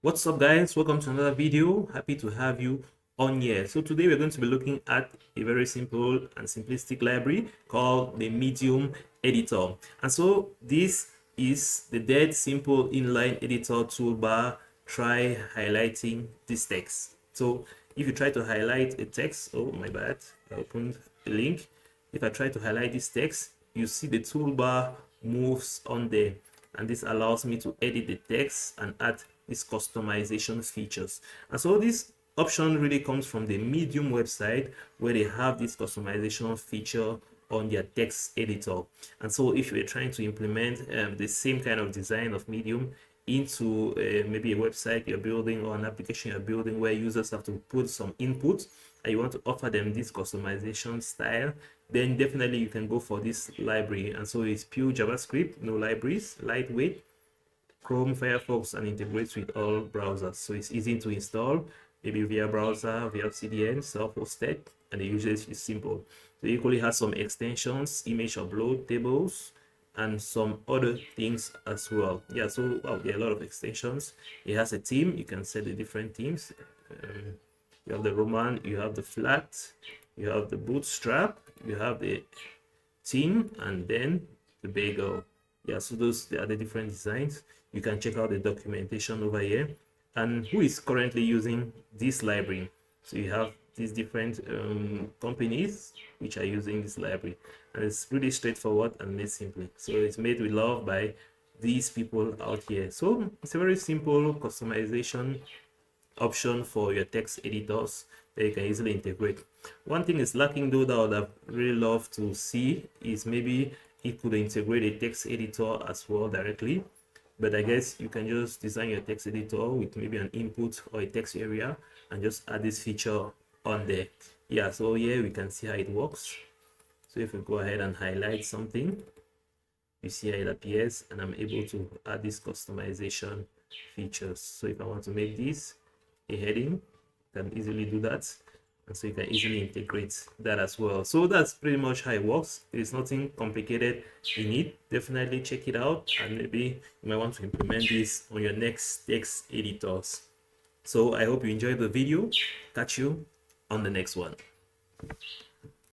What's up, guys? Welcome to another video. Happy to have you on here. So today we're going to be looking at a very simple and simplistic library called the Medium editor. And so this is the dead simple inline editor toolbar. Try highlighting this text. So if you try to highlight a text, oh my bad, I opened the link. If I try to highlight this text, you see the toolbar moves on there, and this allows me to edit the text and add these customization features. And so this option really comes from the Medium website, where they have this customization feature on their text editor. And so if you're trying to implement the same kind of design of Medium into maybe a website you're building or an application you're building where users have to put some input, and you want to offer them this customization style, then definitely you can go for this library. And so it's pure JavaScript, no libraries, lightweight, Chrome, Firefox, and integrates with all browsers. So it's easy to install, maybe via browser, via CDN, self-hosted, and the usage is simple. So it equally has some extensions, image upload, tables, and some other things as well. Yeah, so wow, there are a lot of extensions. It has a theme. You can set the different themes. You have the Roman, you have the flat, you have the bootstrap, you have the theme, and then the bagel. Yeah, so those are the different designs. You can check out the documentation over here and who is currently using this library. So you have these different companies which are using this library, and it's really straightforward and made simply. So it's made with love by these people out here. So it's a very simple customization option for your text editors that you can easily integrate. One thing is lacking though that I would have really loved to see is maybe it could integrate a text editor as well directly, but I guess you can just design your text editor with maybe an input or a text area and just add this feature on there. Yeah, so here we can see how it works. So if we go ahead and highlight something, you see how it appears, and I'm able to add these customization features. So if I want to make this a heading, I can easily do that, and so you can easily integrate that as well. So that's pretty much how it works. There's nothing complicated in it. Definitely check it out, and maybe you might want to implement this on your next text editors. So I hope you enjoyed the video. Catch you on the next one.